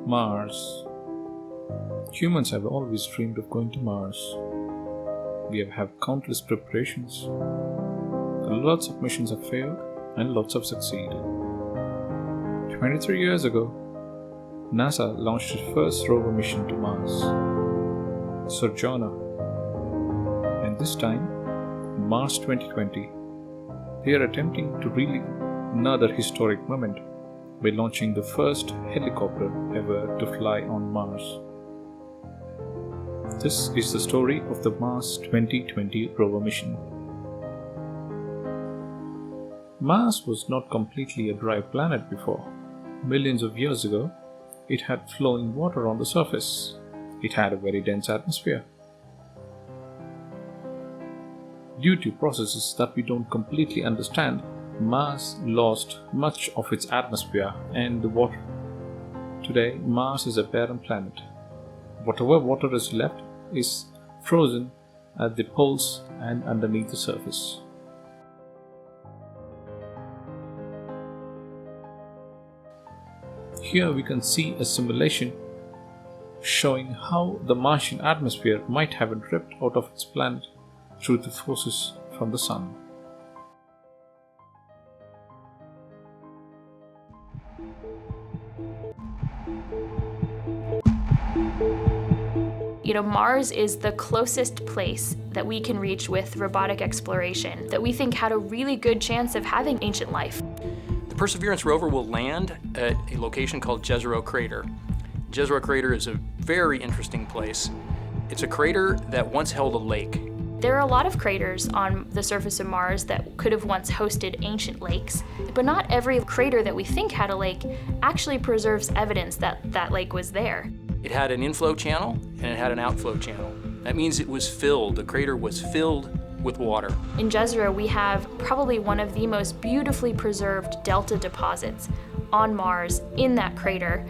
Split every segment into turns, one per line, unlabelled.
Mars. Humans have always dreamed of going to Mars. We have had countless preparations. Lots of missions have failed and lots have succeeded. 23 years ago, NASA launched its first rover mission to Mars, Sojourner. And this time, Mars2020, they are attempting to relive another historic moment by launching the first helicopter ever to fly on Mars. This is the story of the Mars2020 rover mission. Mars was not completely a dry planet before. Millions of years ago, it had flowing water on the surface. It had a very dense atmosphere. Due to processes that we don't completely understand, Mars lost much of its atmosphere and the water. Today, Mars is a barren planet. Whatever water is left is frozen at the poles and underneath the surface. Here we can see a simulation showing how the Martian atmosphere might have been ripped out of its planet through the forces from the Sun.
Mars is the closest place that we can reach with robotic exploration that we think had a really good chance of having ancient life.
The Perseverance Rover will land at a location called Jezero Crater. Jezero Crater is a very interesting place. It's a crater that once held a lake.
There are a lot of craters on the surface of Mars that could have once hosted ancient lakes, but not every crater that we think had a lake actually preserves evidence that that lake was there.
It had an inflow channel and it had an outflow channel. That means it was filled, the crater was filled with water.
In Jezero, we have probably one of the most beautifully preserved delta deposits on Mars in that crater.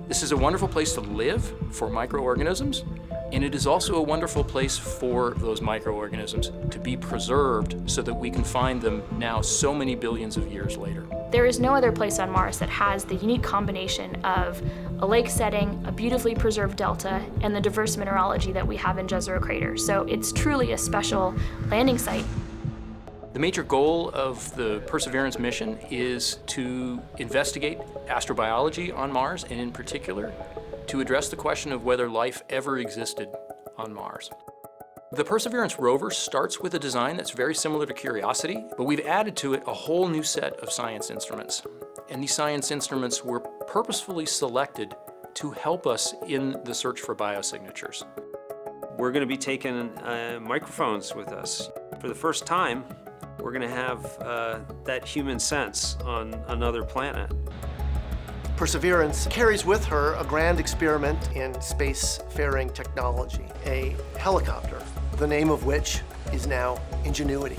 This is a wonderful place to live for microorganisms, and it is also a wonderful place for those microorganisms to be preserved so that we can find them now so many billions of years later.
There is no other place on Mars that has the unique combination of a lake setting, a beautifully preserved delta, and the diverse mineralogy that we have in Jezero Crater. So it's truly a special landing site.
The major goal of the Perseverance mission is to investigate astrobiology on Mars, and in particular, to address the question of whether life ever existed on Mars. The Perseverance Rover starts with a design that's very similar to Curiosity, but we've added to it a whole new set of science instruments. And these science instruments were purposefully selected to help us in the search for biosignatures.
We're going to be taking microphones with us. For the first time, we're going to have that human sense on another planet.
Perseverance carries with her a grand experiment in spacefaring technology, a helicopter, the name of which is now Ingenuity.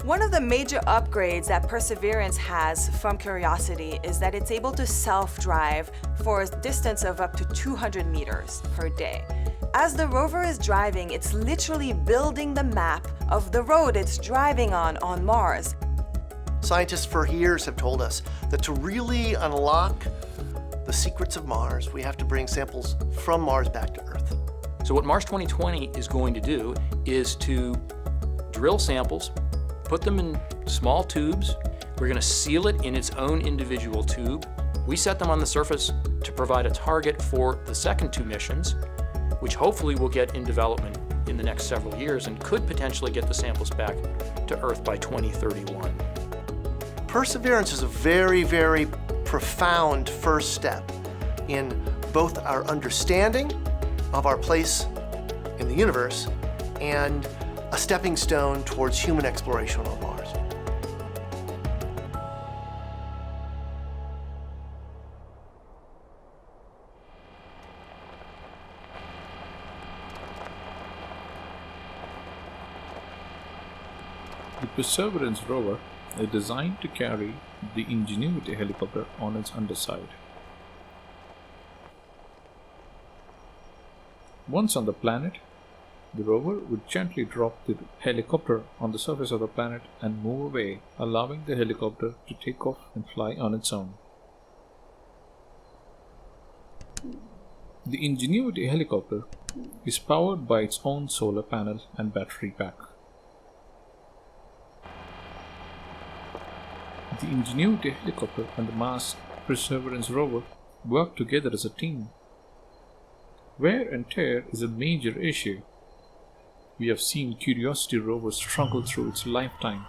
One of the major upgrades that Perseverance has from Curiosity is that it's able to self-drive for a distance of up to 200 meters per day. As the rover is driving, it's literally building the map of the road it's driving on Mars.
Scientists for years have told us that to really unlock the secrets of Mars, we have to bring samples from Mars back to Earth.
So what Mars2020 is going to do is to drill samples, put them in small tubes. We're going to seal it in its own individual tube. We set them on the surface to provide a target for the second two missions, which hopefully will get in development in the next several years and could potentially get the samples back to Earth by 2031.
Perseverance is a very, very profound first step in both our understanding of our place in the universe and a stepping stone towards human exploration on Mars.
The Perseverance Rover is designed to carry the Ingenuity helicopter on its underside. Once on the planet, the rover would gently drop the helicopter on the surface of the planet and move away, allowing the helicopter to take off and fly on its own. The Ingenuity Helicopter is powered by its own solar panel and battery pack. The Ingenuity Helicopter and the Mars Perseverance Rover work together as a team. Wear and tear is a major issue. We have seen Curiosity rover struggle through its lifetime.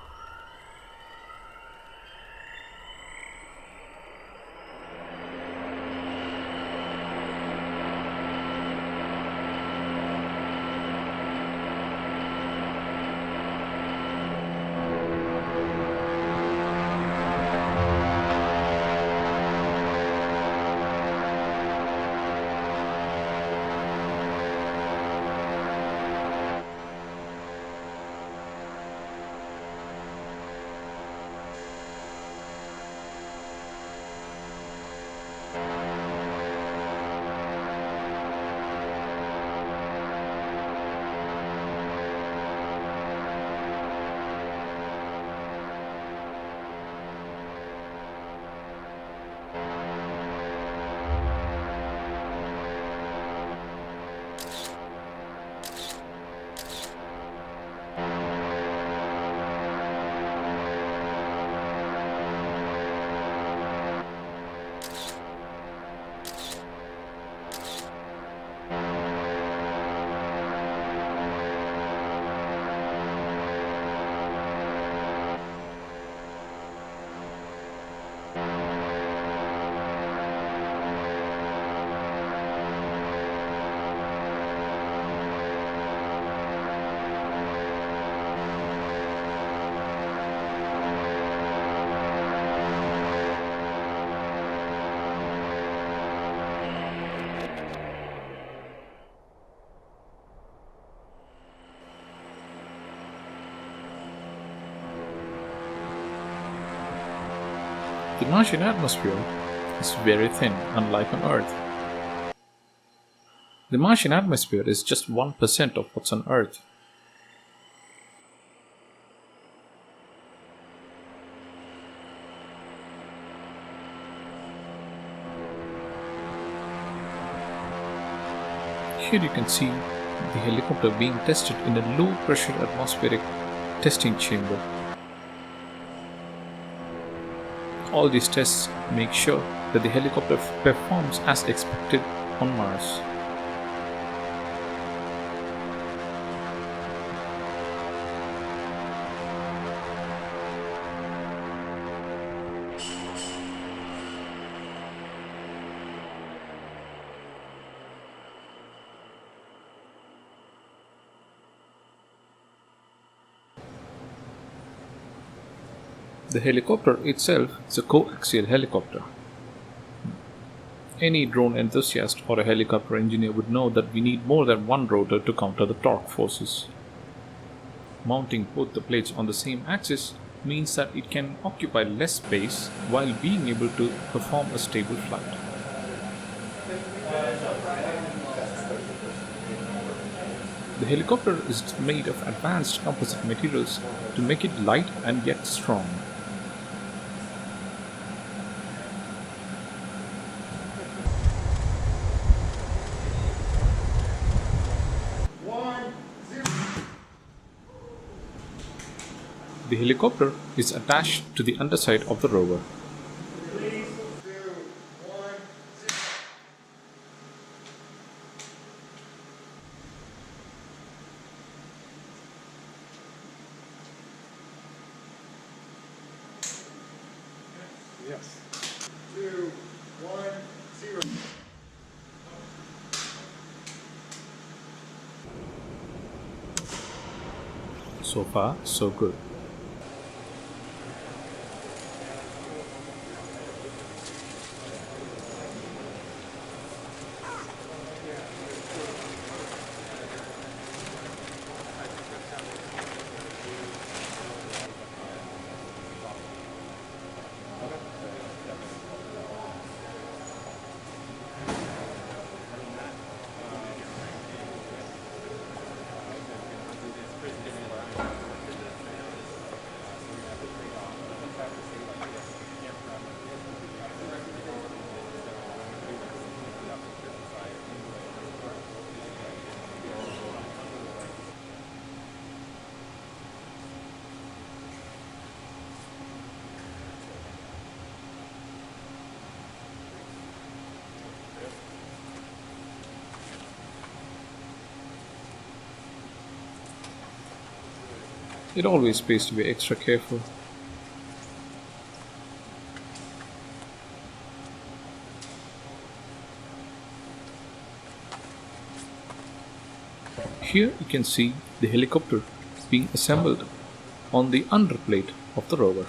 The Martian atmosphere is very thin, unlike on Earth. The Martian atmosphere is just 1% of what's on Earth. Here you can see the helicopter being tested in a low-pressure atmospheric testing chamber. All these tests make sure that the helicopter performs as expected on Mars. The helicopter itself is a coaxial helicopter. Any drone enthusiast or a helicopter engineer would know that we need more than one rotor to counter the torque forces. Mounting both the plates on the same axis means that it can occupy less space while being able to perform a stable flight. The helicopter is made of advanced composite materials to make it light and yet strong. The helicopter is attached to the underside of the rover.
Yes. 2, 1, 0.
So far, so good. It always pays to be extra careful. Here you can see the helicopter being assembled on the underplate of the rover.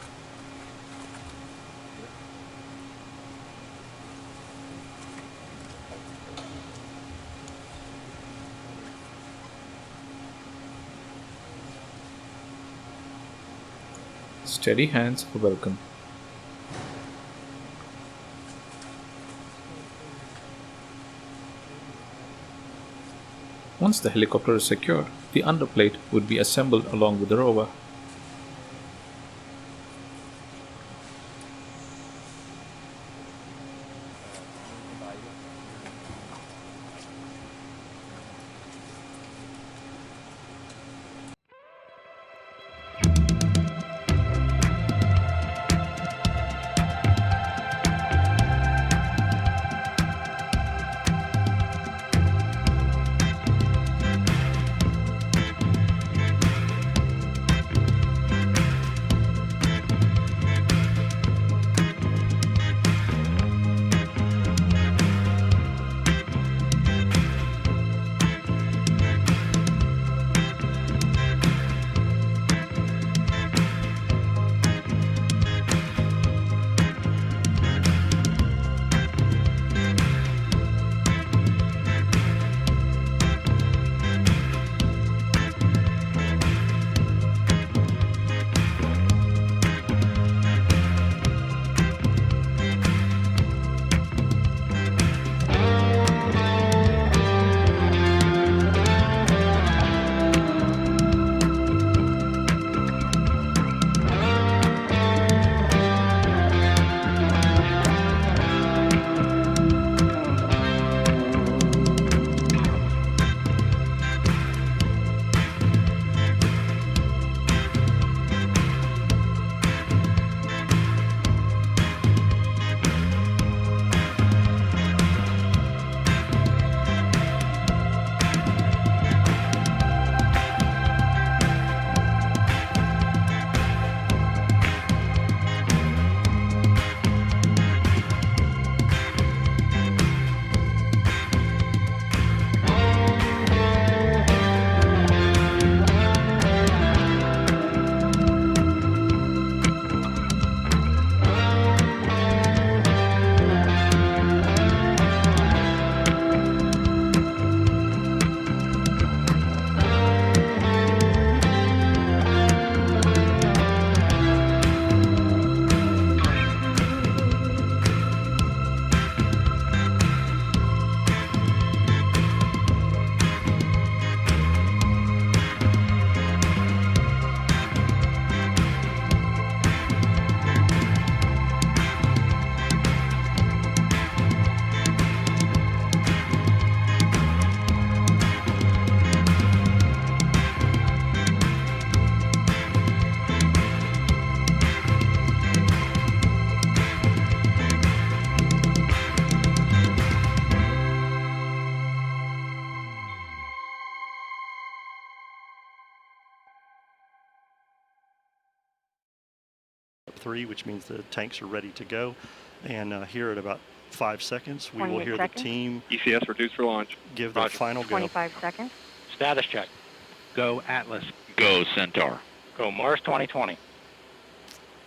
Steady hands are welcome. Once the helicopter is secured, the underplate would be assembled along with the rover.
Three, which means the tanks are ready to go. And here at about 5 seconds, we will hear
seconds.
the team
ECS reduced for launch.
give their final go.
25 seconds.
Status check. Go Atlas.
Go Centaur.
Go Mars 2020.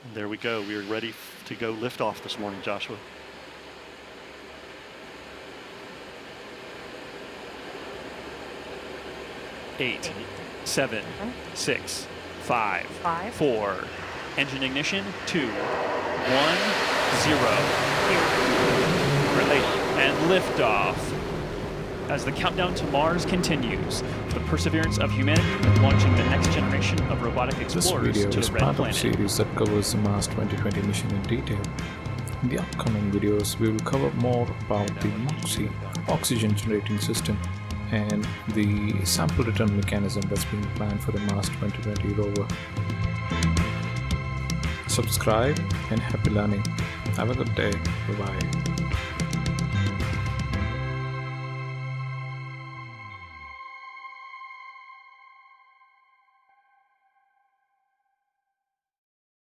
And there we go. We are ready to go lift off this morning, Joshua.
Eight, 7, 6, 5,
Five.
4. Engine ignition. 2, 1, 0.
Release.
And liftoff. As the countdown to Mars continues, the perseverance of humanity launching the next generation of robotic
This
explorers
video
to
is
the red
part of a
planet.
series that covers the Mars 2020 mission in detail. In the upcoming videos, we will cover more about the MOXIE oxygen generating system and the sample return mechanism that's being planned for the Mars 2020 rover. Subscribe and happy learning. Have a good day. Bye-bye.